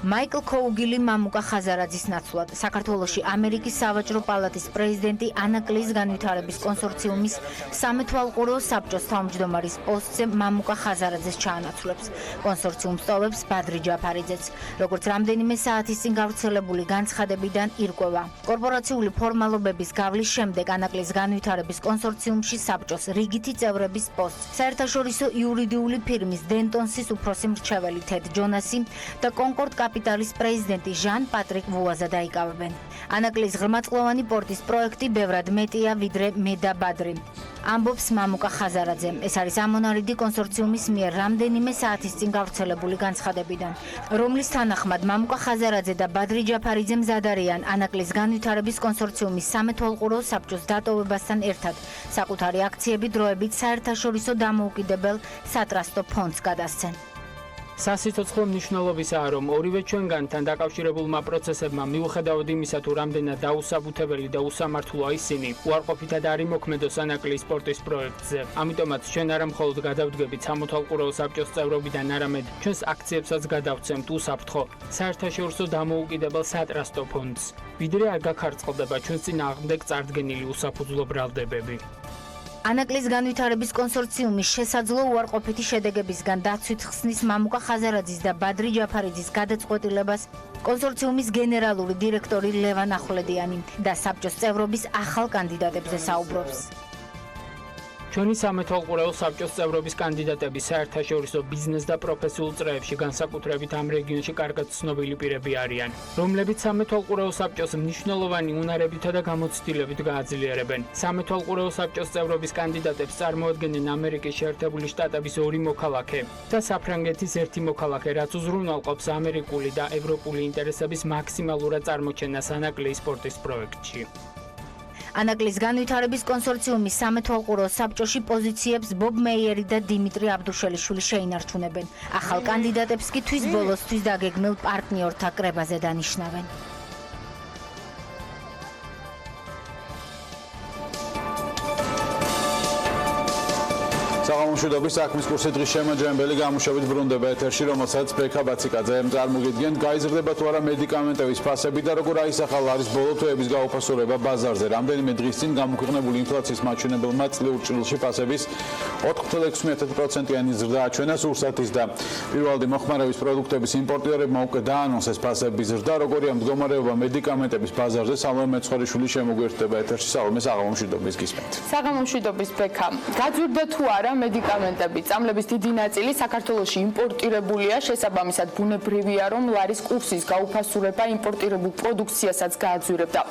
მაიკლ ქოუგილი მამუკა ხაზარაძის ნაცვლად საქართველოში ამერიკის სავაჭრო პალატის პრეზიდენტი ანაკლიის განვითარების კონსორციუმის სამეთვალყურო საბჭოს თავმჯდომარის პოსტზე მამუკა ხაზარაძეს ჩაანაცვლებს. კონსორციუმს ტოვებს ბადრი ჯაფარიძეც, როგორც რამდენიმე საათის წინ გავრცელებული განცხადებიდან ირკვევა. კორპორაციული ფორმალობების გავლის შემდეგ ანაკლიის განვითარების კონსორციუმში საბჭოს რიგითი წევრების პოსტს საერთაშორისო იურიდიული ფირმის დენტონსის უფროსი მრჩეველი თედ ჯონასი და კონკორდ კაპიტალის პრეზიდენტი ჟან პატრიკ ვუაზა დაიკავებენ. ანაკლიის ღრმაწლოვანი პორტის პროექტი ბევრად მეტია ვიდრე მე და ბადრი. ამბობს მამუკა ხაზარაძე. ეს არის ამონარიდი კონსორციუმის მიერ რამდენიმე საათის წინ გავრცელებული განცხადებიდან, რომლის თანახმად მამუკა ხაზარაძე და ბადრი ჯაფარიძე მზად არიან ანაკლიის განვითარების კონსორციუმის სამეთვალყურო საბჭოს დატოვებასთან ერთად საკუთარი აქციები დროებით საერთაშორისო დამოუკიდებელ სატრასტო ფონდს გადასცენ. სასიცოცხლო მნიშვნელობისაა, რომ ორივე ჩვენგანთან დაკავშირებულმა პროცესებმა მიუხედავად იმისა, თუ რამდენად დაუსაბუთებელი და უსამართლოა ისინი, უარყოფითად არ იმოქმედოს ანაკლიის სპორტის პროექტზე. ამიტომაც ჩვენ არა მხოლოდ გადავდგებით სამეთვალყურო საბჭოს წევრობიდან, არამედ ჩვენს აქციებსაც გადავცემთ უსაფრთხო საერთაშორისო დამოუკიდებელ სატრასტო ფონდს, ვიდრე არ გაქარწყლდება ჩვენს წინააღმდეგ წარდგენილი უსაფუძვლო ბრალდებები. ანაკლიის განვითარების კონსორციუმის შესაძლო უარყოფითი შედეგებისგან დაცვით ხსნის მამუკა ხაზარაძის და ბადრი ჯაფარიძის გადაწყვეტილებას კონსორციუმის გენერალური დირექტორი ლევან ახვლედიანი და საბჭოს წევრობის ახალ კანდიდატებზე საუბრობს. ჩვენი სამეთვალყურეო საბჭოს წევრობის კანდიდატები საერთაშორისო ბიზნეს და პროფესიულ წრეებში განსაკუთრებით ამ რეგიონში კარგად ცნობილი პირები არიან, რომლებიც სამეთვალყურეო საბჭოს მნიშვნელოვანი უნარებითა და გამოცდილებით გააძლიერებენ. სამეთვალყურეო საბჭოს წევრობის კანდიდატებს წარმოადგენენ ამერიკის შეერთებული შტატების 2 მოქალაქე და საფრანგეთის 1 მოქალაქე, რაც უზრუნველყოფს ამერიკული და ევროპული ინტერესების მაქსიმალურად წარმოჩენას ანაკლიის სპორტის პროექტში. ანაკლიის განვითარების კონსორციუმის სამეთვალყურო საბჭოში პოზიციებს ბობ მეიერი და დიმიტრი აბდუშელიშვილი შეინარჩუნებენ. ახალ კანდიდატებს კი თვის ბოლოსთვის დაგეგმილ პარტნიორთა კრებაზე დანიშნავენ. საღამომშვიდობის საქმის კურსი დღის შემაჯამებელი გამოშვებით ბრუნდება ეთერში, რომელსაც ბექა ბაციკაძე წარმოგიდგენთ. გაიზრდება თუ არა მედიკამენტების ფასები და როგორ აისახა ლარის ბოლო თვეების გაუფასურება ბაზარზე. რამდენიმე დღის წინ გამოქვეყნებული ინფლაციის მაჩვენებელმა წლიურ ჭრილში ფასების 4,6%-იანი ზრდა აჩვენა სურსათის და პირველადი მოხმარების პროდუქტების იმპორტიორებმა უკვე დაანონსეს ფასების ზრდა. როგორია მდგომარეობა მედიკამენტების ბაზარზე? სალომე მეცხოვარიშვილი შემოგვიერთდება ეთერში. სალომე, საღამომშვიდობის გისმენთ. საღამომშვიდობის ბექა. გაძვირდა თუ არა მედიკამენტები? წამლების დიდი ნაწილი საქართველოში იმპორტირებულია, შესაბამისად ბუნებრივია, რომ ლარის კურსის გაუფასურება იმპორტირებულ პროდუქციასაც გააძვირებდა.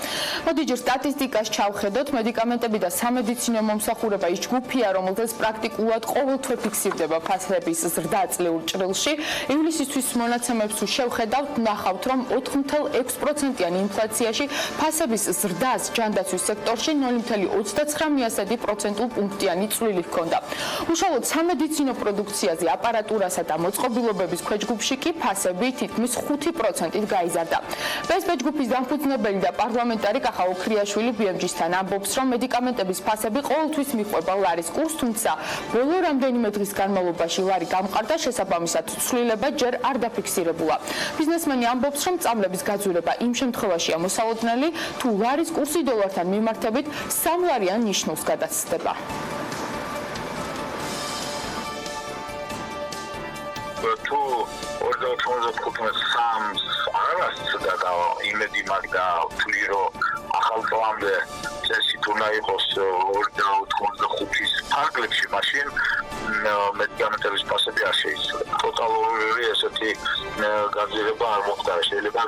მოდი ჯერ სტატისტიკას ჩავხედოთ. მედიკამენტები და სამედიცინო მომსახურება ის ჯგუფია, რომელზეც პრაქტიკულად ყოველთვე ფიქსირდება ფასების ზრდა წლიურ ჭრილში. ივლისისთვის მონაცემებს თუ შევხედავთ, ნახავთ, რომ 4,6%-იანი ინფლაციაში ფასების ზრდას ჯანდაცვის სექტორში 0,29% პუნქტიანი წვლილი ჰქონდა. უშუალოდ სამედიცინო პროდუქციაზე, აპარატურასა და მოწყობილობების ქვეჯგუფში კი ფასები თითქმის 5%-ით გაიზარდა. პსბ ჯგუფის დამფუძნებელი და პარლამენტარი კახა ოქრიაშვილი BMG-სთან ამბობს, რომ მედიკამენტების ფასები ყოველთვის მიყვება ლარის კურსს, თუმცა ბოლო რამდენიმე დღის განმავლობაში ლარი გამყარდა, შესაბამისად ცვლილება ჯერ არ დაფიქსირებულა. ბიზნესმენი ამბობს, რომ წამლების გაძვირება იმ შემთხვევაშია მოსალოდნელი, თუ ლარის კურსი დოლართან მიმართებით 3 ლარიან ნიშნულს გადაცდება. თუ 2015 არას და იმედი მაგდა ვთვლი, რომ ახალ წლამდე წესი თუ უნდა იყოს 2085-ის ფარგლებში, მაშინ მედიკამენტების ფასები არ შეიძლება. ტოტალური ესეთი გაძვირება არ მოხდა. შეიძლება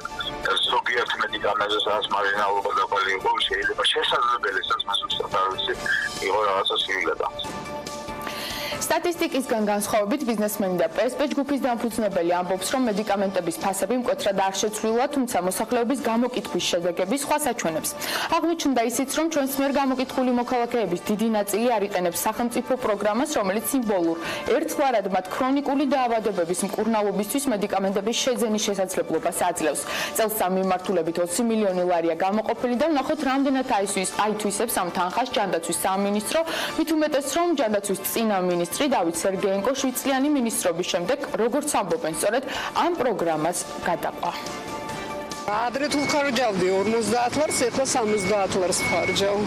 ზოგიერთ მედიკამენტზე სადაც მარჟინალობა დაბალი იყო, შეიძლება შესაძლებელი სასმასუბრად არ ვიცი, იყო რაღაცა სივილება. სტატისტიკისგან განსხვავებით ბიზნესმენი და პსბ ჯგუფის დამფუძნებელი ამბობს, რომ მედიკამენტების ფასები მკვეთრად არ შეცვლილა, თუმცა მოსახლეობის გამოკითხვის შედეგები სხვა საჩვენებს. აღმოჩნდა ისიც, რომ ჩვენს მიერ გამოკითხული მოქალაქეების დიდი ნაწილი არ იყენებს სახელმწიფო პროგრამას, რომელიც სიმბოლურ ერთგვარად მათ ქრონიკული დაავადებების მკურნალობისთვის მედიკამენტების შეძენის შესაძლებლობას აძლევს. წელს ამ მიმართულებით 20 მილიონი ლარია გამოყოფილი და ვნახოთ, რამდენად აითვისებს ამ თანხას ჯანდაცვის სამინისტრო, მით უმეტეს, რომ ჯანდაცვის წინა მინისტრი დაუცავით სერგეენკო 7 წლიანი მინისტრობის შემდეგ, როგორც ამბობენ, სწორედ ამ პროგრამას გადაყვა. ადრე თუ ხარჯავდი 50 ლარს, ეხლა 70 ლარს ხარჯავ.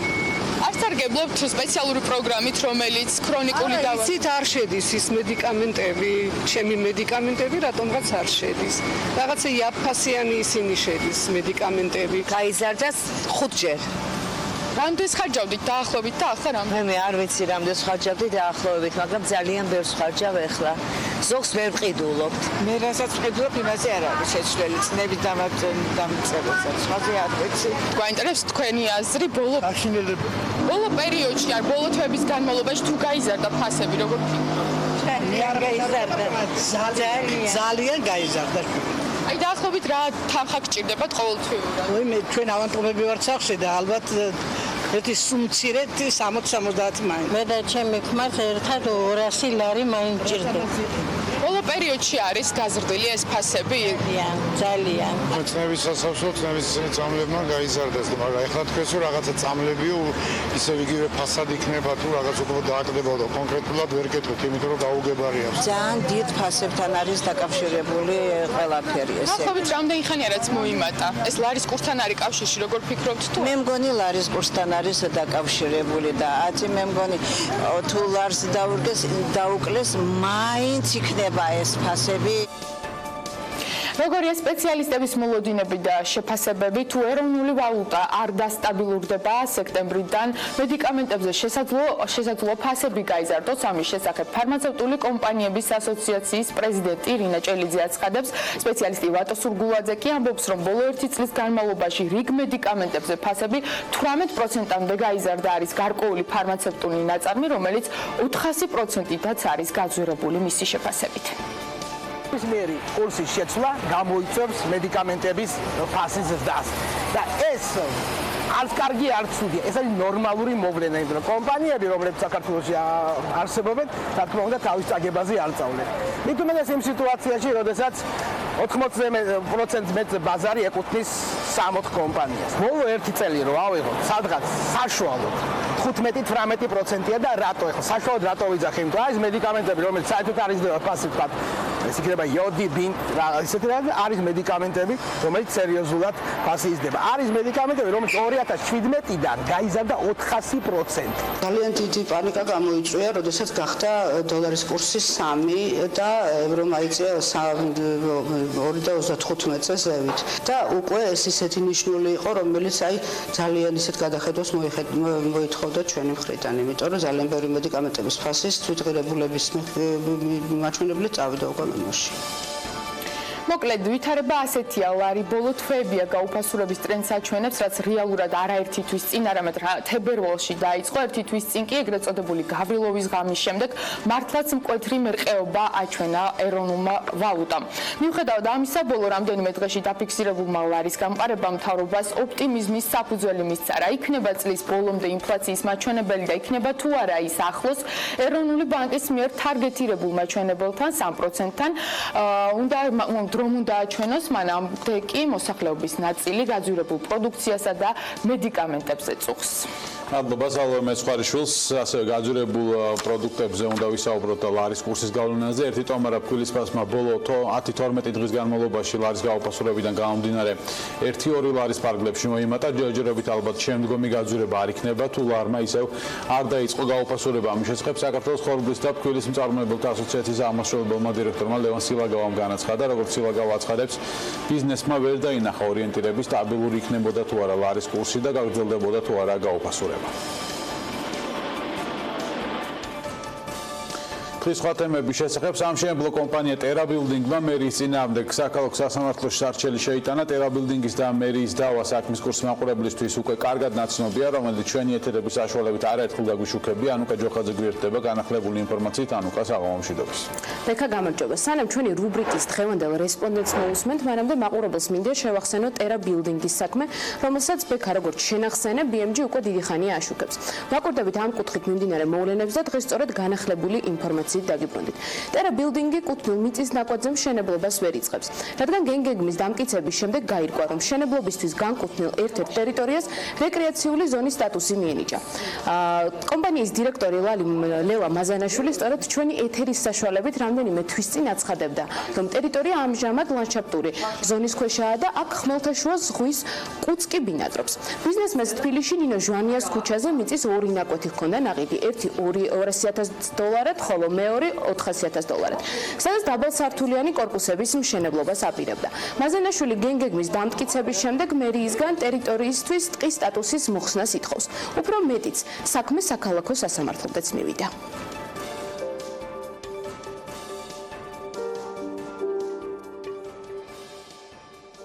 არ სარგებლობთ სპეციალური პროგრამით, რომელიც ქრონიკული დავა. იცით არ შედის ის medikamentები, ჩემი medikamentები, რატომღაც არ შედის. რაღაცა იაფფასიანი ისინი შედის medikamentები. გაიზარდა 5 ჯერ. რამდენს ხარჯავდით დაახლოებით და ახლა რამდენი? მე არ ვიცი რამდენს ხარჯავდი დაახლოებით, მაგრამ ძალიან ბევრს ხარჯავ ახლა. ზოგს ვერ ვყიდულობთ. მე რასაც ვყიდულობ, იმაზე არ არის შეცვლილი, წნების დამწერლობ, სხვაზე არ ვიცი. გვაინტერესებს თქვენი აზრი ბოლო პერიოდში, არ ბოლო თვეების განმავლობაში თუ გაიზარდა ფასები, როგორ ძალიან გაიზარდა. აი დაახლოებით რა თანხა გჭირდებათ ყოველთვიურად? მე ჩვენ ავანტომები ვართ სახში და ალბათ ერთი სუმცირეთ 60-70 მაინც. მე და ჩემი ქმარს ერთად 200 ლარი მაინც ჭირდება. ბოლო პერიოდში არის გაზრდილი ეს ფასები? ძალიან. წნევის სასაფსო, წნევის წამლებმა გაიზარდეს, მაგრამ ეხლა თქვენს რომ რაღაცა წამლებიო ისევ იგივე ფასად იქნება თუ რაღაც უფრო დააკდება და კონკრეტულად ვერ გეტყვით, იმიტომ რომ გაუგებარია. ძალიან დიდ ფასებთან არის დაკავშირებული ყველაფერი ესე. დაახლოებით რამდენი ხანია რაც მოიმატა? ეს ლარის კურსთან არის კავშირში, როგორ ფიქრობთ თუ? მე მგონი ლარის კურსთან არის დაკავშირებული და აწი მე მგონი თუ ლარს დაუკლეს, მაინც იქნება ეს ფასები. როგორია სპეციალისტების მოლოდინები და შეფასებები, თუ ეროვნული ვალუტა არ დასტაბილურდება სექტემბრიდან, მედიკამენტებზე შესაძლოა ფასები გაიზარდოს. ამის შესახებ ფარმაცევტული კომპანიების ასოციაციის პრეზიდენტი რინა ჭელიძე აცხადებს. სპეციალისტი ვატო სურგულაძე კი ამბობს, რომ ბოლო 1 წლის განმავლობაში რიგ მედიკამენტებზე ფასები 18%-მდე გაიზარდა. არის გარკვეული ფარმაცევტული ნაწარმი, რომელიც 400%-იდაც არის გაძვირებული მისი შეფასებით. ნებისმიერი კურსის შეცვლა გამოიწვევს მედიკამენტების ფასის ზრდას და ეს არც კარგი არც ცუდია. ეს არის ნორმალური მოვლენა, იმიტომ რომ კომპანიები, რომლებიც საქართველოში არსებობენ, რა თქმა უნდა, თავის წაგებაზე არ წავლენ. მით უმეტეს იმ სიტუაციაში, როდესაც 80% მეტ ბაზარი ეკუთვნის 60 კომპანიას. ბოლო 1 წელი რო ავიღოთ, სადღაც საშუალოდ 15-18%-ია და რატო ახლა საშუალოდ რატო ვიძახე? იმიტომ რომ ეს მედიკამენტები, რომელიც საერთოდ არ იზრდება ფასი, თქვა, ეს იქნება იოდი, ბინ, ისეთი რა არის მედიკამენტები, რომელიც სერიოზულად ფასი იზრდება. არის მედიკამენტები, რომელიც 2017-დან გაიზარდა 400%. ძალიან დიდი პანიკა გამოიწვია, როდესაც გახდა დოლარის კურსი 3 და ევრო მაიწია 2.35 წესებით. და უკვე ეს ისეთი ნიშნული იყო, რომელიც აი ძალიან ისეთ გადახედვას მოითხოვდა ჩვენი მხრიდან, იმიტომ რომ ძალიან ბევრი მედიკამენტების ფასის თვითღირებულების მაჩვენებლით წავიდა უკვე მენოში. მოკლედ, ვითარება ასეთია, ლარი ბოლო თვეებია გაუფასურების ტრენდს აჩვენებს, რაც რეალურად არაერთი თვის წინ, არამედ თებერვალში დაიწყო. ერთი თვის წინ კი ეგრეთ წოდებული გავრილოვის ღამის შემდეგ მართლაც მკვეთრი მერყეობა აჩვენა ეროვნულმა ვალუტამ. მიუხედავად ამისა, ბოლო რამდენიმე დღეში დაფიქსირებულმა ლარის გამყარებამ მთავრობას ოპტიმიზმის საფუძველი მისცა. რა იქნება წლის ბოლომდე ინფლაციის მაჩვენებელი და იქნება თუ არა ის ახლოს ეროვნული ბანკის მიერ თარგეტირებულ მაჩვენებელთან 3%-თან დრომ უნდა აჩვენოს, მანამდე კი მოსახლეობის ნაწილი გაძვირებულ პროდუქციასა და მედიკამენტებზე წუხს. მადლობა ზალოე მეცხარიშვილს. ასევე გაძვირებულ პროდუქტებზე უნდა ვისაუბროთ და ლარის კურსის გავლენაზე. ერთი ტომარა ფქვილისფასმა ბოლო 10-12 დღის განმავლობაში ლარის გაუფასურებიდან გამომდინარე 1-2 ლარის ფარგლებში მოიმატა. ჯერჯერობით ალბათ შემდგომი გაძვირება არ იქნება, თუ ლარმა ისევ არ დაიწყო გაუფასურება. ამის შესახებ საქართველოს ხორბლის და ფქვილის მწარმოებელთა ასოციაციის აღმასრულებელმა დირექტორმა ლევან სილაგავამ განაცხადა, როგორც სილაგავა აცხადებს, ბიზნესმა ვერ დაინახა ორიენტირები სტაბილური იქნებოდა თუ არა ლარის კურსი და გაგრძელდებოდა თუ არა გაუფასურება. ხის სხვა თემების შესახებ სამშენებლო კომპანია ტერაბილდინგმა მერის წინააღმდეგ საქალაქო სასამართლოში სარჩელი შეიტანა. ტერაბილდინგის და მერის დავა საქმის კურსის მაყურებლისთვის უკვე კარგად ნაცნობია, რომელიც ჩვენი ეთერების საშუალებით არაერთხელ გაგვიშუქებია. ანუკა ჯოხაძე გვერდდება განახლებული ინფორმაციით. ანუკა, საღამომშვიდობის. დექა გამარჯობა. სანამ ჩვენი რუბრიკის დღევანდელ რესპონდენტს მოусმენთ, მანამდე მაყურებელს მინდა შევახსენო ტერაბილდინგის საქმე, რომელსაც ბექა როგორც შენახსენე, BMG უკვე დიდი ხანია აშუქებს. ვაკურდებით ამ კუთხით მიმდინარე მოვლენებს და დღეს სწორედ განახლებული ინფორმაცია ინფორმაციით დაგიბრუნდით. ტერა ბილდინგი კუთვნილ მიწის ნაკვეთზე მშენებლობას ვერ იწყებს, რადგან გენგეგმის დამტკიცების შემდეგ გაირკვა, რომ მშენებლობისთვის განკუთვნილ ერთ-ერთ ტერიტორიას რეკრეაციული ზონის სტატუსი მიენიჭა. კომპანიის დირექტორი ლელა მაზანაშვილი სწორედ ჩვენი ეთერის საშუალებით რამდენიმე თვის წინ აცხადებდა, რომ ტერიტორია ამჟამად ლანდშაფტური ზონის ქვეშაა და აქ ხმელთაშუა ზღვის კუც კი ბინადრობს. ბიზნესმენს თბილისში ნინო ჟვანიას ქუჩაზე მიწის ორი ნაკვეთი ჰქონდა ნაყიდი, ერთი $200,000, ხოლო მეორე $400,000, სადაც დაბალსართულიანი კორპუსების მშენებლობას აპირებდა. მაზანაშვილი გენგეგმის დამტკიცების შემდეგ მერიისგან ტერიტორიისთვის ტყის სტატუსის მოხსნას ითხოვს. უფრო მეტიც, საქმე საქალაქო სასამართლოდაც მივიდა.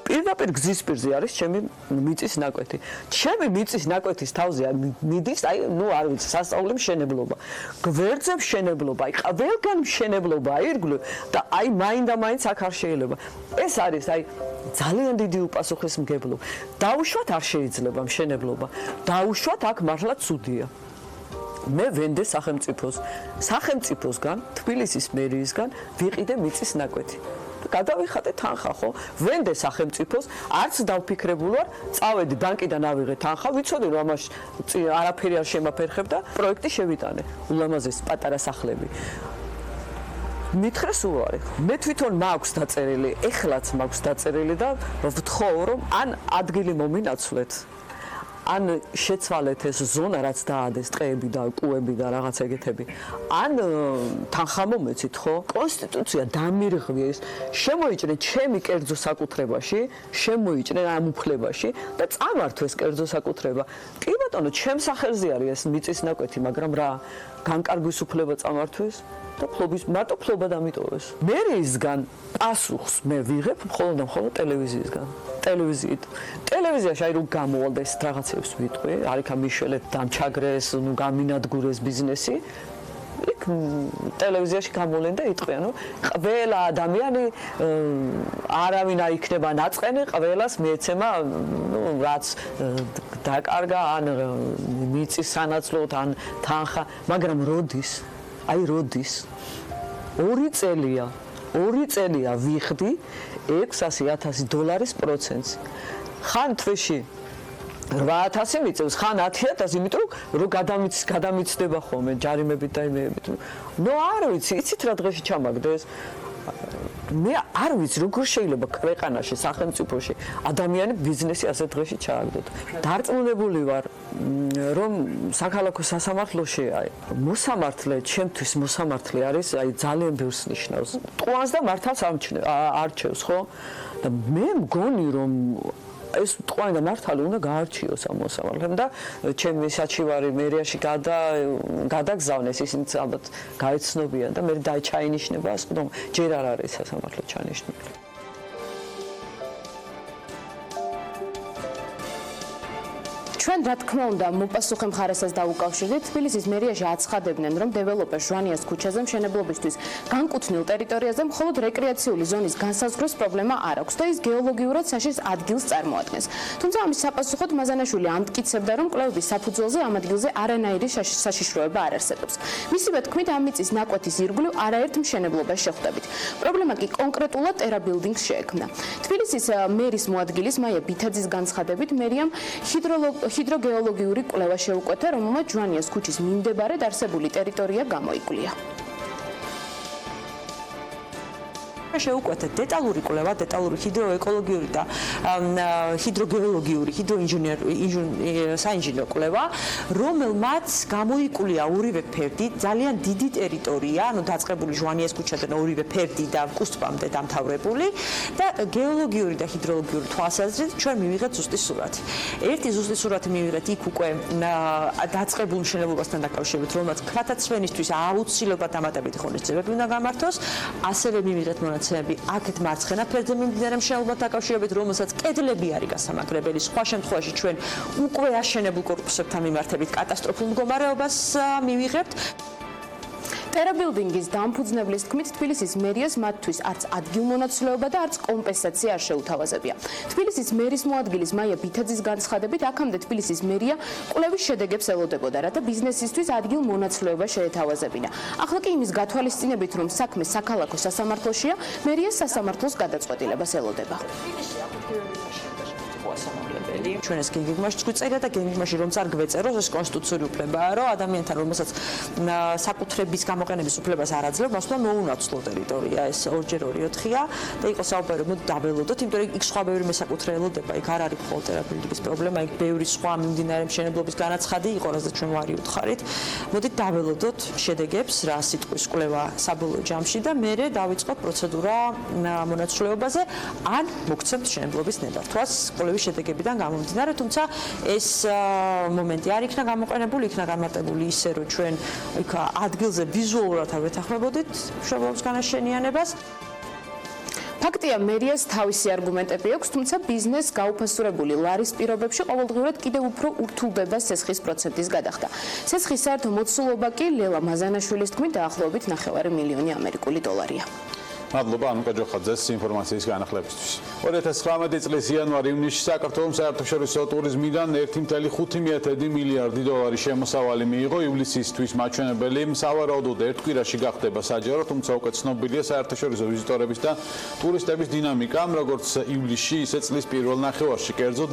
პირდაპირ გზის პირზე არის ჩემი მიწის ნაკვეთი. ჩემი მიწის ნაკვეთის თავზე მიდის, არ ვიცი, სასწავლო მშენებლობა, გვერდზე მშენებლობა, ყველგან მშენებლობა აირგვლევ და მაინდა-მაინც აქ არ შეიძლება. ეს არის ძალიან დიდი უპასუხისმგებლობა. დაუშვათ არ შეიძლება მშენებლობა. დაუშვათ აქ მართლა ცუდია. მე ვენდე სახელმწიფოსგან, თბილისის მერიისგან ვიყიდე მიწის ნაკვეთი. გადავიხადე თანხა, ხო? ვენდე სახელმწიფოს, არც დავფიქრებულ ვარ, წავედი ბანკიდან ავიღე თანხა, ვიცოდი რომ ამაში არაფერი არ შემაფერხებ და პროექტი შევიტანე. ულამაზესი პატარა სახლები. მითხრეს უარი. მე თვითონ მაქვს დაწერილი, ეხლაც მაქვს დაწერილი და ვთხოვ რომ ან ადგილი მომინაცვლეთ. ან შეცვალეთ ეს ზონა, რაც დაადეს ტყეები და კუები და რაღაც ეგეთები. ან თანხა მომეცით, ხო? კონსტიტუცია დამირღვიეს, შემოიჭრენ ჩემი კერძო საკუთრებაში, შემოიჭრენ ამ უფლებაში და წამართვეს კერძო საკუთრება. კი ბატონო, ჩემ სახელზე არის ეს მიწის ნაკვეთი, მაგრამ რა განკარგვის უფლება წამართვეს? და მარტო ფლობა დამიტოვეს. მერიისგან პასუხს მე ვიღებ მხოლოდ ტელევიზიისგან. ტელევიზიაში რომ გამოვალ და ეს რაღაცებს ვიტყვი, არიქა მიშველეთ დამჩაგრეს, გამინადგურეს ბიზნესი. იქ ტელევიზიაში გამოლენ და იტყვიან, რომ ყველა ადამიანი არავინ არ იქნება ნაწყენი, ყველას მიეცემა, რაც დაკარგა, ან მიწის სანაცვლოდ, ან თანხა, მაგრამ როდის? როდის? 2 წელია ვიხდი $600,000 პროცენტს. ხან თვეში 8,000 მიწევს, ხან 10,000, იმიტომ რომ გადამიცდება ხოლმე ჯარიმებით და იმეებით. არ ვიცი, იცით რა დღეში ჩამაგდეს? მე არ ვიცი, როგორ შეიძლება ქვეყანაში, სახელმწიფოში ადამიანი ბიზნესი ასე დღეში ჩააგდოთ. დარწმუნებული ვარ, რომ საქალაქო სასამართლოში მოსამართლე, ჩემთვის მოსამართლე არის ძალიან ბევრს ნიშნავს. ტყვანს და მართალს არჩევს, ხო? და მე მგონი, რომ ეს ტყვანი და მართალი უნდა გაარჩიოს ამ მოსამართლემ და ჩემი საჩივარი მერიაში გადაგზავნეს, ისინიც ალბათ გაეცნობიან და მე ჩაინიშნება, ასე რომ ჯერ არ არის სასამართლო ჩანიშნული. ჩვენ რა თქმა უნდა მოპასუხე მხარესაც დაუკავშირდით. თბილისის მერიაში აცხადებდნენ, რომ დეველოპერ ჟვანიას ქუჩაზე მშენებლობისთვის განკუთვნილ ტერიტორიაზე მხოლოდ რეკრეაციული ზონის განსაზღვრის პრობლემა არ აქვს და ის გეოლოგიურად საშიშ ადგილს წარმოადგენს. თუმცა ამის საპასუხოდ მაზანაშვილი ამტკიცებდა, რომ კვლევების საფუძველზე ამ ადგილზე არანაირი საშიშროება არ არსებობს. მისივე თქმით, ამ მიწის ნაკვეთის ირგვლივ არაერთ მშენებლობას შეხვდებით. პრობლემა კი კონკრეტულად ტერა ბილდინგს შეექმნა. თბილისის მერის მოადგილის მაია ბითაძის განცხადებით, მერიამ ჰიდროგეოლოგიური კვლევა შეუკვეთა, რომელმაც ჟვანიას ქუჩის მიმდებარედ არსებული ტერიტორია გამოიკვლია. შეუკვეთა დეტალური კვლევა, დეტალური ჰიდროეკოლოგიური და ჰიდროგეოლოგიური, საინჟინრო კვლევა, რომელმაც გამოიკვლია ორივე ფერდი, ძალიან დიდი ტერიტორია, დაწყებული ჟვანიას ქუჩიდან ორივე ფერდი და კუსტპამდე დამთავრებული და გეოლოგიური და ჰიდროლოგიური თვალსაზრისით ჩვენ მივიღეთ ზუსტი სურათი. ერთი ზუსტი სურათი მივიღეთ იქ უკვე დაწყებულ მშენებლობასთან დაკავშირებით, რომელმაც ქვათაცვენისთვის აუცილებლად დამატებითი ღონისძიებები უნდა გამართოს, ასევე მივიღეთ აქეთ მარცხენა ფერდზე მიმდინარე მშენებლობასთან დაკავშირებით, რომელსაც კედლები არის გასამაგრებელი. სხვა შემთხვევაში ჩვენ უკვე აშენებულ კორპუსებთან მიმართებით კატასტროფულ მდგომარეობას მივიღებთ. ტერაბილდინგის დამფუძნებლის თქმით, თბილისის მერიას მათთვის არც ადგილმონაცვლეობა და არც კომპენსაცია არ შეუთავაზებია. თბილისის მერის მოადგილის მაია ბითაძის განცხადებით, აქამდე თბილისის მერია კვლევის შედეგებს ელოდებოდა, რათა ბიზნესისთვის ადგილმონაცვლეობა შეეთავაზებინა. ახლა კი იმის გათვალისწინებით, რომ საქმე საქალაქო სასამართლოშია, მერიას სასამართლოს გადაწყვეტილებას ელოდება. ჩვენ ეს გენგიგმაში გვწერია და გენგიგმაში რომ წარ გვეწეროს ეს კონსტიტუციური უფლებაა, რომ ადამიანთან რომელსაც საკუთრების გამოყენების უფლებას არ აძლევს, მას უნდა მოუნაცვლო ტერიტორია, ეს 2x2-4-ია და იყო საუბარი, მოდი დაველოდოთ, იმიტომ რომ იქ სხვა ბევრი მესაკუთრე ელოდება, იქ არ არის მხოლოდ ტერაბილდინგის პრობლემა, იქ ბევრი სხვა მიმდინარე მშენებლობის განაცხადი იყო, რასაც ჩვენ ვარი უთხარით. მოდით დაველოდოთ შედეგებს, რა სიტყვის კვლევა საბოლოო ჯამში და მერე დავიწყოთ პროცედურა მონაცვლეობაზე, ან მოგცემთ მშენებლობის ნებართვას კვლევის შედეგებიდან გამომდინარე, თუმცა ეს მომენტი არ იქნა გამოყენებული, იქნა გამარტებული ისე, რომ ჩვენ იქ ადგილზე ვიზუალურად არ ვეთანხმებოდით მშენებლობის განაშენიანებას. ფაქტია, მერიას თავისი არგუმენტები აქვს, თუმცა ბიზნესს გაუფასურებული ლარის პირობებში ყოველდღიურად კიდევ უფრო ურთულდება სესხის პროცენტის გადახდა. სესხის საერთო მოცულობა კი ლელა მაზანაშვილის თქმით დაახლოებით 9 მილიონი ამერიკული დოლარია. მადლობა ანუკა ჯოხაძეს ინფორმაციის განახლებისთვის. 2019 წლის იანვარ-ივნისში საქართველოს საერთაშორისო ტურიზმიდან 1.5 მილიარდი დოლარი შემოსავალი მიიღო. ივლისისთვის მაჩვენებელი სავარაუდოდ ერთ კვირაში გახდება საჯარო, თუმცა უკვე ცნობილია საერთაშორისო ვიზიტორების და ტურისტების დინამიკა, როგორც ივლისში, ისე წლის პირველ ნახევარში. კერძოდ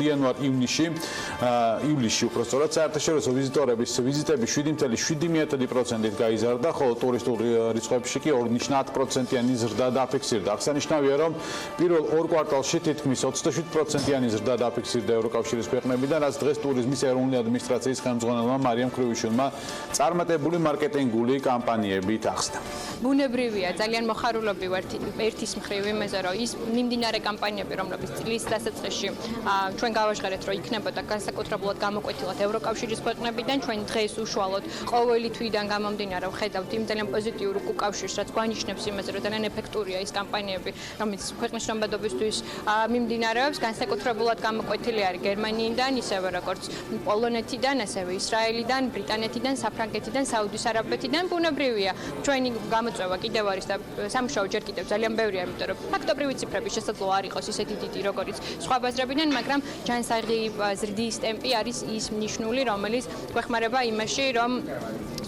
ივლისში უпростоრად საერთაშორისო ვიზიტორების ვიზიტები 7.7%-ით გაიზარდა, ხოლო ტურისტულ რიცხვებში კი 2.9%-იანი ზრდა დაფიქსირდა. აღსანიშნავია, რომ პირველ ორ კვარტალში თითქმის 27%-იანი ზრდა დაფიქსირდა ევროკავშირის ქვეყნებიდან, რაც დღეს ტურიზმის ეროვნული ადმინისტრაციის ხელმძღვანელმა მარიამ ქრივიშვილმა წარმატებული მარკეტინგული კამპანიებით ახსნა. ბუნებრივია, ძალიან მოხარულობი ვართ ერთის მხრივ იმაზე, რომ ის მიმდინარე კამპანიები, რომლებიც წლის დასაწყისში ჩვენ გავაჟღერეთ, რომ იქნებოდა განსაკუთრებულად გამოკვეთილად ევროკავშირის ქვეყნებიდან, ჩვენ დღეს უშუალოდ ყოველი თვიდან გამომდინარე ვხედავთ იმ ძალიან პოზიტიურ უკავშირს, რაც გვანიშნებს იმაზე, რომ ძალიან ეფექტურია ის კამპანიები, რომელიც ქვეყნის შრომბადობისთვის მიმდინარეობს, განსაკუთრებულად გამოკვეთილი არის გერმანიიდან, ისევე როგორც პოლონეთიდან, ასევე ისრაელიდან, ბრიტანეთიდან, საფრანგეთიდან, საუდის არაბეთიდან. ბუნებრივია, ჩვენი გამოწვევა კიდევ არის და სამუშაო ჯერ კიდევ ძალიან ბევრია, იმიტომ რომ ფაქტობრივი ციფრები შესაძლოა არ იყოს ისეთი დიდი, როგორც სხვა ბაზრებიდან, მაგრამ ჯანსაღი ზრდის ტემპი არის ის მნიშვნელი, რომელიც გვეხმარება იმაში, რომ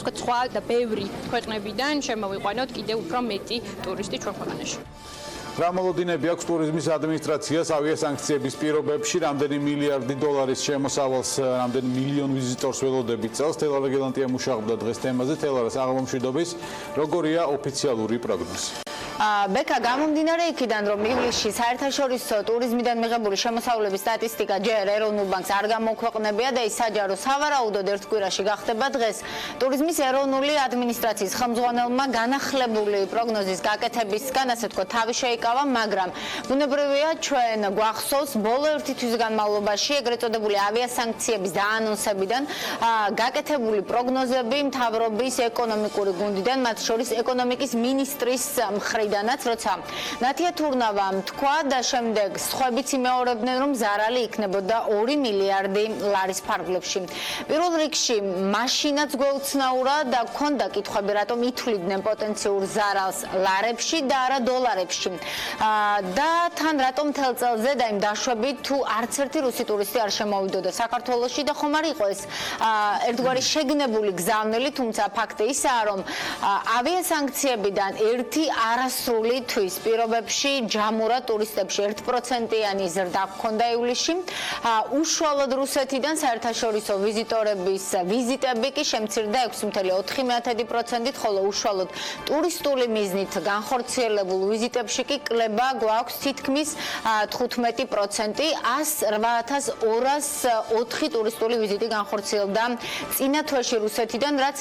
სხვა და ბევრი ქვეყნებიდან შემოვიყვანოთ კიდევ უფრო მეტი ტურისტი ჩვენ ქვეყანაში. რა მოლოდინები აქვს ტურიზმის ადმინისტრაციას ავიასანქციების პირობებში, რამდენი მილიარდი დოლარის შემოსავალს, რამდენი მილიონ ვიზიტორს ველოდებით წელს. თელარა გელანტია მუშაობდა დღეს თემაზე, თელარას აღმომშვიდობის, როგორია ოფიციალური პროგნოზი. ბექა, გამომდინარე იქიდან, რომ ივლისში საერთაშორისო ტურიზმიდან მიღებული შემოსავლების სტატისტიკა ჯერ ეროვნულ ბანკს არ გამოქვეყნებია და ის საჯარო სავარაუდოდ ერთ კვირაში გახდება დღეს. ტურიზმის ეროვნული ადმინისტრაციის ხელმძღვანელმა განახლებული პროგნოზის გაკეთებისგან, ასე თქვა, თავი შეიკავა, მაგრამ ბუნებრივია, ჩვენ გვახსოვს ბოლო ერთი თვის განმავლობაში ეგრეთ წოდებული ავიასანქციების დაანონსებიდან გაკეთებული პროგნოზები მთავრობის ეკონომიკური გუნდიდან, მათ შორის ეკონომიკის მინისტრის მხრიდანაც, როცა ნათია თურნავამ თქვა და შემდეგ სხვაებიც იმეორებდნენ, რომ ზარალი იქნებოდა 2 მილიარდი ლარის ფარგლებში. პირველ რიგში მაშინაც გვეუცნაურა და ქონდა კითხვები, რატომ ითვლიდნენ პოტენციურ ზარალს ლარებში და არა დოლარებში. და თან რატომ მთელ წელზე და იმ დაშვებით თუ არც ერთი რუსი ტურისტი არ შემოვიდოდა საქართველოში და ხომ არ იყო ეს ერთგვარი შეგნებული გზავნილი, თუმცა ფაქტი ისაა, რომ ავიასანქციებიდან ერთი არასრული თვის პირობებში ჯამურად ტურისტებში 1%-იანი ზრდა ჰქონდა ივლისში. უშუალოდ რუსეთიდან საერთაშორისო ვიზიტორების ვიზიტები კი შემცირდა 6.4%-ით, ხოლო უშუალოდ ტურისტული მიზნით განხორციელებულ ვიზიტებში კი კლება გვაქვს თითქმის 15%. 108,204 ტურისტული ვიზიტი განხორციელდა წინა თვეში რუსეთიდან, რაც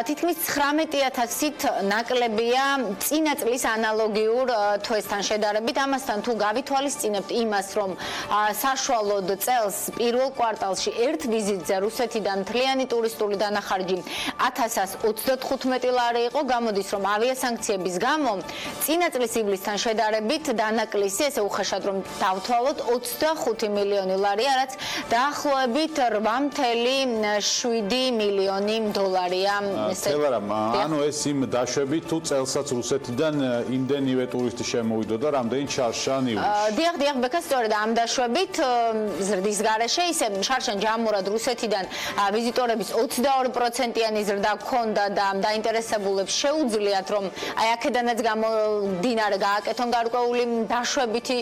თითქმის 19,000-ით ნაკლებია წინა წლის ანალოგიურ თვესთან შედარებით. Ამასთან თუ გავითვალისწინებთ იმას, რომ საშუალოდ წელს პირველ კვარტალში ერთ ვიზიტზე რუსეთიდან მთლიანი ტურისტული დანახარჯი 1135 ლარი იყო, გამოდის, რომ ავიასანქციების გამო წინა წლის ივლისთან შედარებით დანაკლისი, ესე უხეშად რომ დავთვალოთ, 25 მილიონი ლარია, რაც დაახლოებით 8.7 მილიონი დოლარია. ანუ ეს იმ დაშვებით თუ წელსაც რუსეთიდან იმდენივე ტურისტი შემოვიდოდა, რამდენი შარშან ივლისში. დიახ, ბექა, სწორედ ამ დაშვებით ზრდის გარეშე ისე შარშან ჯამურად რუსეთიდან ვიზიტორების 22%-იანი ზრდა ჰქონდა და დაინტერესებულებს შეუძლიათ, რომ აი აქედანაც გამომდინარე გააკეთონ გარკვეული დაშვებითი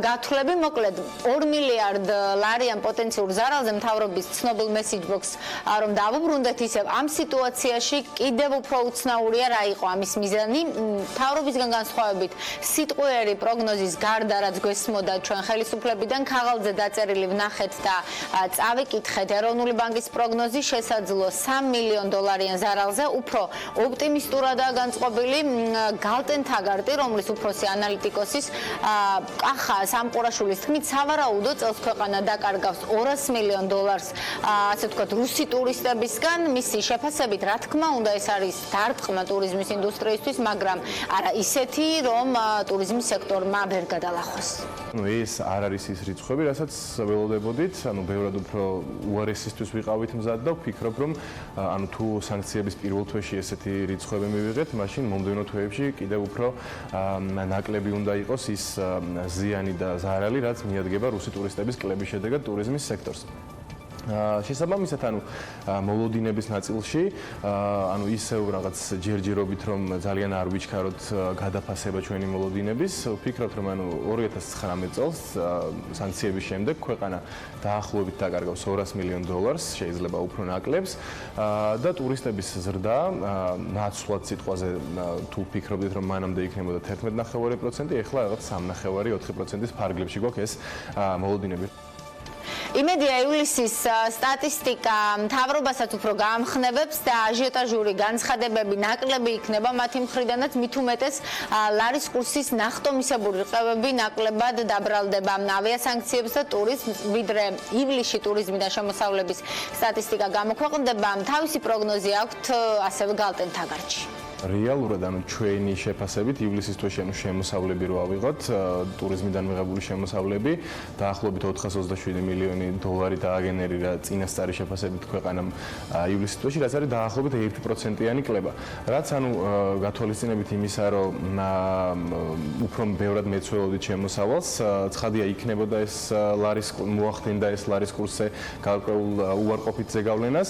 გათვლები. მოკლედ 2 მილიარდ ლარიან პოტენციურ ზარალზე მთავრობის ცნობილ message box რომ დავუბრუნდეთ, ისევ ამ სიტუაციაში კიდევ უფრო უცნაურია რა იყო ამის მიზანი. მთავრობისგან განსხვავებით სიტყვიერი პროგნოზის გარდა, რაც გვესმოდა ჩვენ ხელისუფლებიდან, ქაღალდზე დაწერილი ვნახეთ და წავიკითხეთ ეროვნული ბანკის პროგნოზი შესაძლო 3 მილიონ დოლარიან ზარალზე. უფრო ოპტიმისტურადაა განწყობილი გალტენ თაგარტი, რომლის უფროსი ანალიტიკოსის კახა სამყურაშვილის თქმით, სავარაუდო წელს ქვეყანა დაკარგავს 200 მილიონ დოლარს, ასე ვთქვათ, რუსი ტურისტებისგან. მისი შეფასებით, რა თქმა უნდა, ეს არის დარტყმა ტურიზმის ინდუსტრიისთვის, მაგრამ არა ისეთი, რომ ტურიზმის სექტორმა ვერ გადალახოს. ეს არ არის ის რიცხვები, რასაც ველოდებოდით, ბევრად უფრო უარესისთვის ვიყავით მზად და ვფიქრობ, რომ თუ სანქციების პირველ თვეში ესეთი რიცხვები მივიღეთ, მაშინ მომდევნო თვეებში კიდევ უფრო ნაკლები უნდა იყოს ის ზიანი და ზარალი, რაც მიადგება რუსი ტურისტების კლების შედეგად ტურიზმის სექტორს. შესაბამისად, მოლოდინების ნაწილში, ისევ რაღაც ჯერჯერობით, რომ ძალიან არ ვიჩქაროთ გადაფასება ჩვენი მოლოდინების, ვფიქრობთ, რომ 2019 წელს სანქციების შემდეგ ქვეყანა დაახლოებით დაკარგავს 200 მილიონ დოლარს, შეიძლება უფრო ნაკლებს და ტურისტების ზრდა ნაცვლად სიტყვაზე თუ ვფიქრობდით, რომ მანამდე იქნებოდა 11.5%, ეხლა რაღაც 3.4%-ის ფარგლებში გვაქვს ეს მოლოდინები. იმედია ივლისის სტატისტიკა მთავრობასაც უფრო გაამხნევებს და აჟიოტაჟური განცხადებები ნაკლები იქნება მათი მხრიდანაც, მით უმეტეს ლარის კურსის ნახტომისებური რყევები ნაკლებად დაბრალდება ავიასანქციებს და ტურიზმს, ვიდრე ივლისში ტურიზმიდან შემოსავლების სტატისტიკა გამოქვეყნდება. თავისი პროგნოზი აქვთ ასევე გალტენ თაგარტში. რეალურად ჩვენი შეფასებით ივლისის თვეში შემოსავლები რო ავიღოთ, ტურიზმიდან მიღებული შემოსავლები დაახლოებით 427 მილიონი დოლარი დააგენერირა წინასწარი შეფასებით ქვეყანამ ივლისის თვეში, რაც არის დაახლოებით 1%-იანი კლება. რაც გათვალისწინებით იმისა, რომ უფრო ბევრად მეცველოდით შემოსავალს, ცხადია იქნებოდა ეს ლარის მოახდენდა ეს ლარის კურსზე გარკვეულ უარყოფით ზეგავლენას,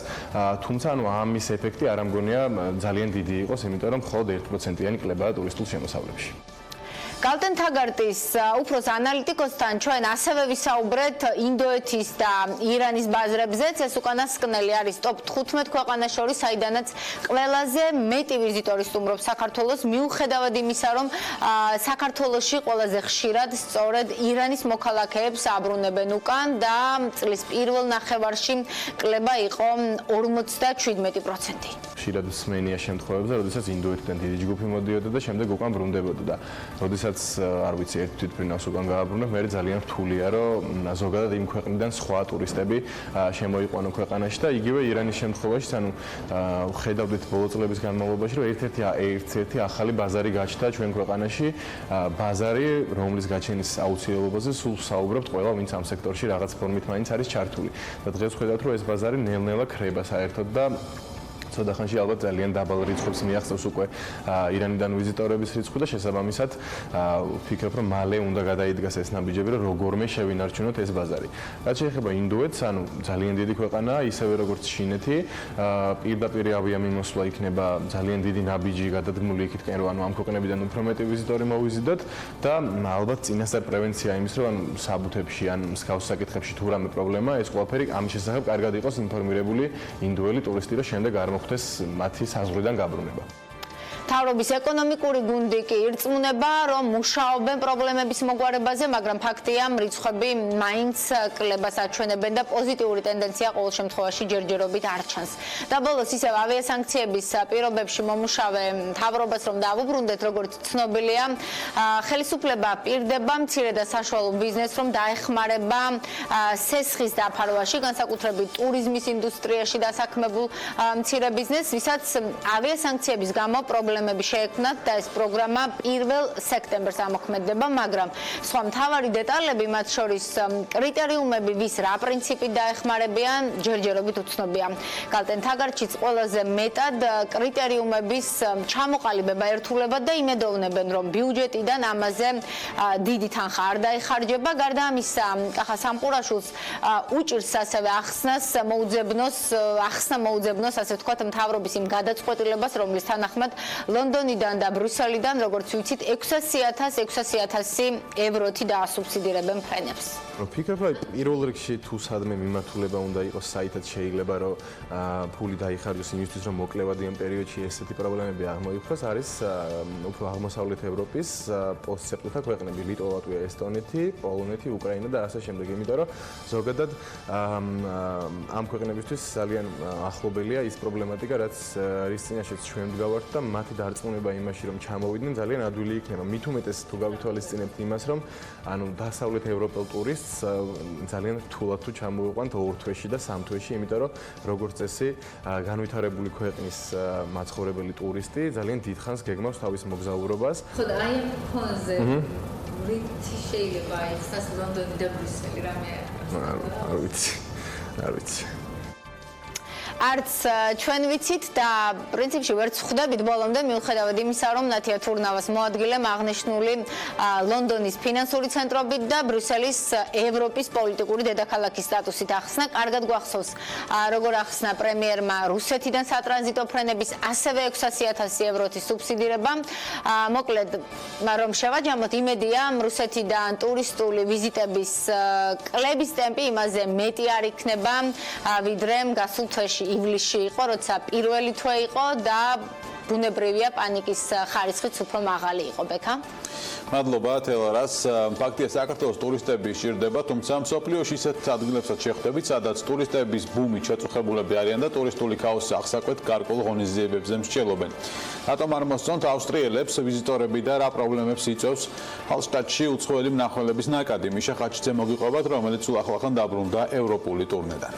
თუმცა ამის ეფექტი არ ამგონია ძალიან დიდი იყოს, იმიტომ რომ მხოლოდ 1%-იანი კლებაა ტურისტულ შემოსავლებში. გალტენ თაგარტის უფროს ანალიტიკოსთან ჩვენ ასევე ვისაუბრეთ ინდოეთის და ირანის ბაზრებზეც. ეს უკანასკნელი არის ტოპ 15 ქვეყანას შორის, საიდანაც ყველაზე მეტი ვიზიტორი სტუმრობს საქართველოს, მიუხედავად იმისა, რომ საქართველოში ყველაზე ხშირად სწორედ ირანის მოქალაქეებს აბრუნებენ უკან და წლის პირველ ნახევარში კლება იყო 57%. ხშირად მსმენია შემთხვევებზე, როდესაც ინდოეთიდან დიდი ჯგუფი მოდიოდა და შემდეგ უკან ბრუნდებოდა და როდესაც არ ვიცი ერთ თვითმფრინავს უკან გააბრუნებ, მე ძალიან რთულია, რომ ზოგადად იმ ქვეყნიდან სხვა ტურისტები შემოიყვანო ქვეყანაში და იგივე ირანის შემთხვევაში, ხედავდით ბოლო წლების განმავლობაში, რომ ერთ-ერთი ახალი ბაზარი გაჩნდა ჩვენ ქვეყანაში, ბაზარი, რომლის გაჩენის აუცილებლობაზე სულ საუბრობთ ყველა, ვინც ამ სექტორში რაღაც ფორმით მაინც არის ჩართული. და დღეს ხედავთ, რომ ეს ბაზარი ნელ-ნელა ქრება საერთოდ და ცოტა ხანში ალბათ ძალიან დაბალ რიცხვებს მიაღწევს უკვე ირანიდან ვიზიტორების რიცხვი და შესაბამისად ვფიქრობ, რომ მალე უნდა გადაიდგას ეს ნაბიჯები, რომ როგორმე შევინარჩუნოთ ეს ბაზარი. რაც შეეხება ინდოეთს, ძალიან დიდი ქვეყანაა, ისევე როგორც ჩინეთი, პირდაპირ ავიამიმოსვლა იქნება ძალიან დიდი ნაბიჯი გადადგმული იქითკენ, რომ ამ ქვეყნებიდან უფრო მეტი ვიზიტორი მოვიზიდოთ და ალბათ წინასწარ პრევენცია იმის, რომ საბუთებში ან მსგავს საკითხებში თუ რამე პრობლემა, ეს ყველაფერი ამის შესახებ კარგად იყოს ინფორმირებული ინდოელი ტურისტი, რომ შემდეგ არ მოხდეს მათი საზღვრიდან გაბრუნება. მთავრობის ეკონომიკური გუნდი კი ირწმუნება, რომ მუშაობენ პრობლემების მოგვარებაზე, მაგრამ ფაქტია, მრიცხვები მაინც კლებას აჩვენებენ და პოზიტიური ტენდენცია ყოველ შემთხვევაში ჯერჯერობით არ ჩანს. და ბოლოს ისევ ავიასანქციების პირობებში მომუშავე მთავრობას რომ დაუბრუნდეთ, როგორც ცნობილია, ხელისუფლება პირდება მცირე და საშუალო ბიზნესს რომ დაეხმარება სესხის დაფარვაში, განსაკუთრებით ტურიზმის ინდუსტრიაში დასაქმებულ მცირე ბიზნესს, ვისაც ავიასანქციების გამო პრობლემები შეექმნათ და ეს პროგრამა 1 სექტემბერს ამოქმედდება, მაგრამ სხვა მთავარი დეტალები, მათ შორის კრიტერიუმები, ვის რა პრინციპით დაეხმარებიან, ჯერჯერობით უცნობია. გალტენ თაგარჩიც ყველაზე მეტად კრიტერიუმების ჩამოყალიბება ერთულებად და იმედოვნებენ, რომ ბიუჯეტიდან ამაზე დიდი თანხა არ დაიხარჯება. გარდა ამისა, კახა სამყურაშვილს უჭირს ასევე ახსნა მოუძებნოს, ასე ვთქვათ, მთავრობის იმ გადაწყვეტილებას, რომლის თანახმად ლონდონიდან და ბრიუსელიდან, როგორც ვიცით, 600,000 ევროთი დაასუბსიდირებენ ფრენებს. ვფიქრობ, რომ პირველ რიგში თუ სადმე მიმართულება უნდა იყოს საითად შეიძლება რომ ფული დაიხარჯოს იმისთვის, რომ მოკლევადიან პერიოდში ესეთი პრობლემები აღმოიფხოს, არის უფრო აღმოსავლეთ ევროპის პოსტსეპლთა ქვეყნები, ლიტვა, ლატვია, ესტონეთი, პოლონეთი, უკრაინა და ასე შემდეგ. იმიტომ რომ ზოგადად ამ ქვეყნებისთვის ძალიან ახლობელია ის პრობლემატიკა, რაც რის წინაშეც ჩვენ ვდგავართ და მათი დარწმუნება იმაში, რომ ჩამოვიდნენ, ძალიან ადვილი იქნება. მით უმეტეს თუ გავითვალისწინებთ იმას, რომ ანუ დასავლეთ ევროპელ ტურისტს ძალიან რთულად თუ ჩამოვიყვანთ 2 თვეში და 3 თვეში, იმიტომ რომ როგორც წესი განვითარებული ქვეყნის მაცხოვრებელი ტურისტი ძალიან დიდხანს გეგმავს თავის მოგზაურობას. ხო და აი ამ ფონზე რითი შეიძლება ეს ლონდონი და ბრიუსელი რამე არ ვიცი. არც ჩვენ ვიცით და პრინციპში ვერც ხვდებით ბოლომდე, მიუხედავად იმისა, რომ ნათია თურნავას მოადგილემ აღნიშნული ლონდონის ფინანსური ცენტრობით და ბრიუსელის ევროპის პოლიტიკური დედაქალაქის სტატუსით ახსნა. კარგად გვახსოვს, როგორ ახსნა პრემიერმა რუსეთიდან სატრანზიტო ფრენების ასევე 600,000 ევროთი სუბსიდირება. მოკლედ, რომ შევაჯამოთ, იმედია, რუსეთიდან ტურისტული ვიზიტების კლების ტემპი იმაზე მეტი არ იქნება, ვიდრე გასულ თვეში ივლისში იყო, როცა პირველი თვე იყო და ბუნებრივია პანიკის ხარისხიც უფრო მაღალი იყო, ბექა. მადლობა თელარას. ფაქტია, საქართველოს ტურისტები შირდება, თუმცა მსოფლიოში ისეთ ადგილებსაც შეხვდებით, სადაც ტურისტების ბუმით შეწუხებულები არიან და ტურისტული ქაოსი აღსაკვეთ გარკვეულ ღონისძიებებზე მსჯელობენ. რატომ არ მოსწონთ ავსტრიელებს ვიზიტორები და რა პრობლემებს იწვევს ჰალშტატში უცხოელი მნახველების ნაკადი? მიშა ხაჩიძე მოგიყვებათ, რომელიც სულ ახლახან დაბრუნდა ევროპული ტურნედან.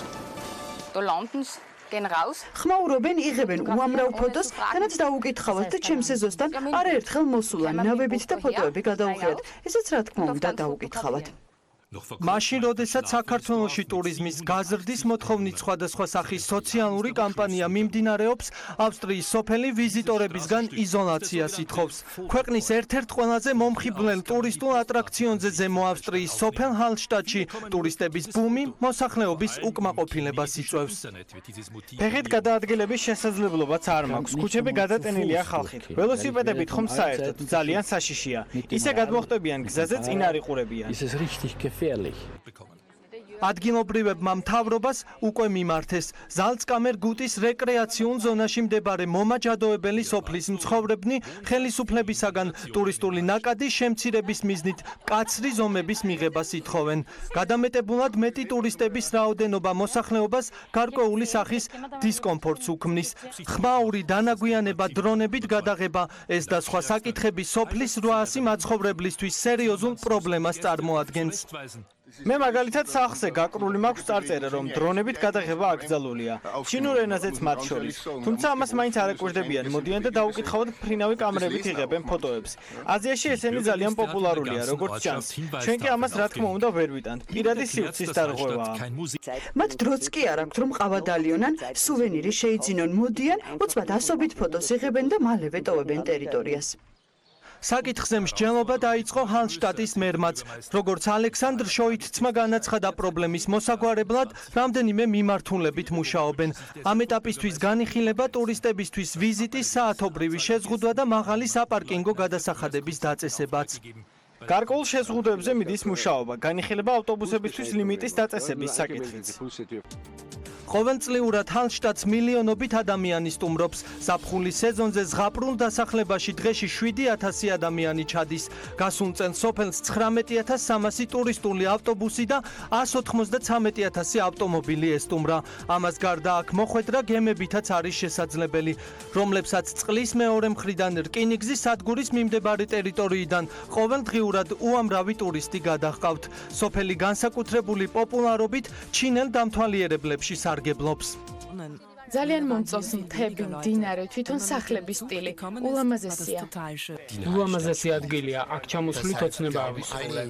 ხმაურობენ, იღებენ უამრავ ფოტოს, თანაც დაუკითხავთ და ჩემს ეზოსთან არაერთხელ მოსულან ნავებით და ფოტოები გადაუღებთ. ესეც რა თქმა უნდა დაუკითხავთ. მაშინ, როდესაც საქართველოში ტურიზმის გაზრდის მოთხოვნით სხვადასხვა სახის სოციალური კამპანია მიმდინარეობს, ავსტრიის სოფელი ვიზიტორებისგან იზოლაციას ითხოვს. ქვეყნის ერთ-ერთ ყველაზე მომხიბვლელ ტურისტულ ატრაქციონზე ზემო ავსტრიის სოფელ ჰალშტატში ტურისტების ბუმი მოსახლეობის უკმაყოფილებას იწვევს. ფეხით გადაადგილების შესაძლებლობაც არ მაქვს. ქუჩები გადატენილია ხალხით. ველოსიპედებით ხომ საერთოდ ძალიან საშიშია. ისე გადმოხტებიან გზაზე წინ არ იყურებიან. ადგილობრივებმა მთავრობას უკვე მიმართეს. ზალცკამერ გუტის რეკრეაციულ ზონაში მდებარე მომაჯადოებელი სოფლის მცხოვრებნი ხელისუფლებისაგან ტურისტული ნაკადის შემცირების მიზნით მკაცრი ზომების მიღებას ითხოვენ. გადამეტებულად მეტი ტურისტების რაოდენობა მოსახლეობას გარკვეული სახის დისკომფორტს უქმნის. ხმაური დანაგვიანება, დრონებით გადაღება, ეს და სხვა საკითხები სოფლის 800 მაცხოვრებლისთვის სერიოზულ პრობლემას წარმოადგენს. მე მაგალითად სახლზე გაკრული მაქვს წარწერა, რომ დრონებით გადაღება აკრძალულია. ჩინურ ენაზეც მათ შორის. თუმცა ამას მაინც არ ეკვირდებიან. მოდიან და დაუკითხავთ ფრინავი კამერებით იღებენ ფოტოებს. აზიაში ესენი ძალიან პოპულარულია, როგორც ჩანს. ჩვენ კი ამას რა თქმა უნდა ვერ ვიტანთ. პირადი სივრცის დარღვევაა. მათ დროც კი არ აქვთ, რომ ყავადალიონან, სუვენირი შეიძინონ, მოდიან, უცბად ასობით ფოტოს იღებენ და მალევე ტოვებენ ტერიტორიას. საკითხზე მსჯელობა დაიწყო ჰალშტატის მერმაც. როგორც ალექსანდრ შოიცმა განაცხადა, პრობლემის მოსაგვარებლად რამდენიმე მიმართულებით მუშაობენ. ამ ეტაპისთვის განიხილება ტურისტებისთვის ვიზიტის საათობრივი შეზღუდვა და მაღალი საპარკინგო გადასახადების დაწესებაც. გარკვეულ შეზღუდვებზე მიდის მუშაობა. განიხილება ავტობუსებისთვის ლიმიტის დაწესების საკითხიც. ყოველწლიურად ჰალშტატს მილიონობით ადამიანი სტუმრობს. ზაფხულის სეზონზე ზღაპრულ დასახლებაში დღეში 7,000 ადამიანი ჩადის. გასულ წელს სოფელს 19,300 ტურისტული ავტობუსი და 193,000 ავტომობილი ესტუმრა. ამას გარდა აქ მოხვედრა გემებითაც არის შესაძლებელი, რომლებსაც წყლის მეორე მხრიდან რკინიგზის სადგურის მიმდებარე ტერიტორიიდან ყოველდღიურად უამრავი ტურისტი გადაჰყავთ. სოფელი განსაკუთრებული პოპულარობით ჩინელ დამთვალიერებლებში სარგებლობს. ძალიან მომწონს მთები, მდინარე, თვითონ სახლების სტილი. ულამაზესია. ულამაზესი ადგილია, აქ ჩამოსვლით ოცნება ავისხულე.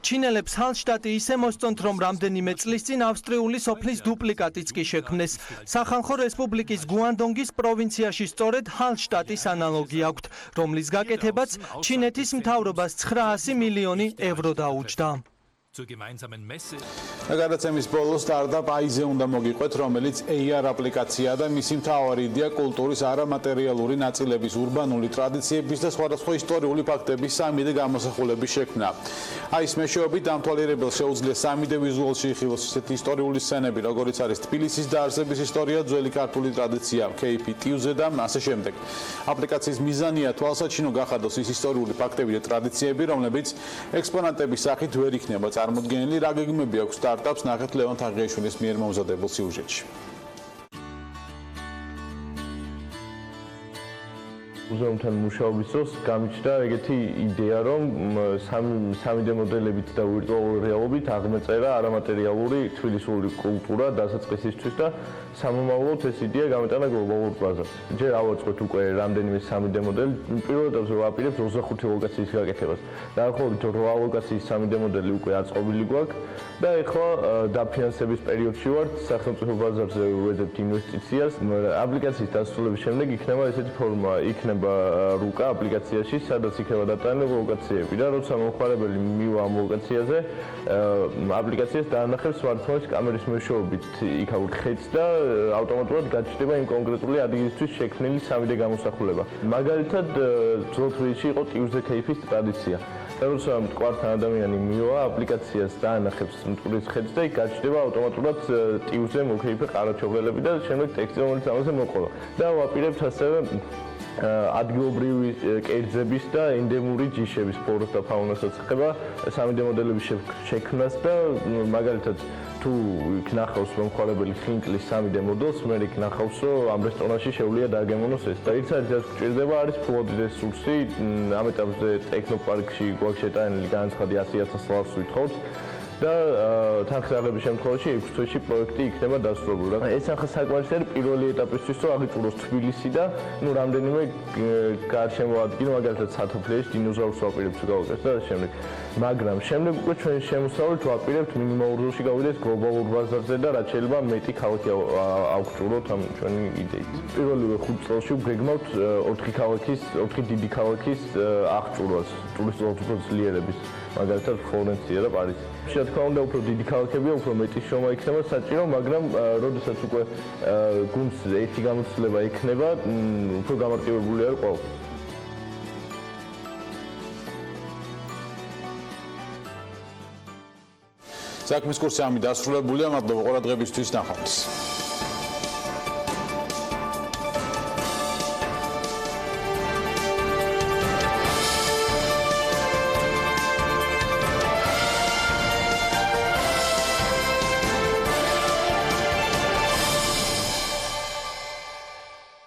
ჩინელებს ჰალშტატი ისე მოსწონთ, რომ რამდენიმე წლის წინ ავსტრიული სოფლის დუპლიკატიც კი შექმნეს. სახალხო რესპუბლიკის გუანდონგის პროვინციაში სწორედ ჰალშტატის ანალოგი აქვთ, რომლის გაკეთებაც ჩინეთის მთავრობას 900 მილიონი ევრო დაუჯდა. გადაცემის ბოლოს სტარტაპ აიზე უნდა მოგიყვეთ, რომელიც AR აპლიკაციაა და მისი მთავარი იდეა კულტურის არამატერიალური ნაწილების, ურბანული ტრადიციების და სხვადასხვა ისტორიული ფაქტების 3D გამოსახულების შექმნა. აის მეშვეობით დამთვალიერებელს შეუძლია 3D ვიზუალში იხილოს ისეთი ისტორიული სცენები, როგორიც არის თბილისის დაარსების ისტორია, ძველი ქართული ტრადიცია, кейფი, ტიუზე და ასე შემდეგ. აპლიკაციის მიზანია თვალსაჩინო გახადოს ის ისტორიული ფაქტები და ტრადიციები, რომლებიც ექსპონატების სახით ვერ იქნება წარმოდგენილი. რა გეგმები აქვს სტარტაპს, ნახეთ ლევან თაღიაშვილის მიერ მომზადებულ სიუჟეტში. მუზეუმთან მუშაობის დროს გამიჩნდა ეგეთი იდეა, რომ 3D მოდელებით და ვირტუალური რეალობით აღმეწერა არამატერიალური თბილისური კულტურა დასაწყისისთვის და სამომავლოდ ეს იდეა გამეტანა გლობალურ ბაზარზე. ჯერ ავაწყოთ უკვე რამდენიმე 3D მოდელი, პირველ etapზე ვაპირებთ 25 ლოკაციის გაკეთებას. დაახლოებით 8 ლოკაციის 3D მოდელი უკვე აწყობილი გვაქვს და ეხლა დაფინანსების პერიოდში ვართ, სახელმწიფო ბაზარზე ვეძებთ ინვესტიციას. აპლიკაციის დასრულების შემდეგ იქნება ესეთი ფორმა, იქნება რუკა აპლიკაციაში, სადაც იქნება დატანილი ლოკაციები და როცა მომხმარებელი მივა ამ ლოკაციაზე, აპლიკაციას დაანახებს სმარტფონის კამერის მეშვეობით იქაურ ხეთს და ავტომატურად გაჩნდება იმ კონკრეტული ადგილისთვის შექმნილი 3D გამოსახულება. მაგალითად, ძველ თბილისში იყო ტიუზე кейფის ტრადიცია. და როცა მტკვართან ადამიანი მივა აპლიკაციას დაანახებს მტკვრის ხეთს და იქ გაჩნდება ავტომატურად ტიუზე მოკეიფე ყარაჩოღელები და შემდეგ ტექსტი, რომელიც ამაზე მოყოლა. და ვაპირებთ ასევე ადგილობრივი კერძების და ენდემური ჯიშების ფლორას და ფაუნასაც ხება 3D მოდელების შექმნას და მაგალითად თუ იქნახავს მომხმარებელი ხინკლის 3D მოდელს, მე იქნახავს, რომ ამ რესტორანში შეუძლია დააგემონოს ეს. და ერთად რაც გვჭირდება არის ფლოდი რესურსი, ამ ეტაპზე ტექნოპარკში გვაქვს შეტანილი განაცხადი 100,000 ლარს ვითხოვთ. და თანხმობის შემთხვევაში 6 თვეში პროექტი იქნება დასრულებული. ეს ახლა საკმარისია პირველი ეტაპისთვის, რომ აღიჭუროს თბილისი და რამდენიმე გარშემო ადგილი, მაგალითად სათოფლიაში დინოზავრს ვაპირებთ გავაკეთოთ და შემდეგ. მაგრამ შემდეგ უკვე ჩვენ შემოსავლით ვაპირებთ მინიმალურ დროში გავიდეს გლობალურ ბაზარზე და რაც შეიძლება მეტი ქალაქი ავგჭუროთ ამ ჩვენი იდეით. პირველივე 5 წელში ვგეგმავთ 4 დიდი ქალაქის აღჭურვას ტურისტულ ძლიერების, მაგალითად ფლორენცია და პარიზი. რა თქმა უნდა, უფრო დიდი ქალაქებია, უფრო მეტი შრომა იქნება საჭირო, მაგრამ როდესაც უკვე გუნდს ერთი გამოცდილება იქნება, უფრო გამარტივებული არის ყველაფერი. საქმის კურსი ამით დასრულებულია, მადლობა ყურადღებისთვის, ნახვამდის.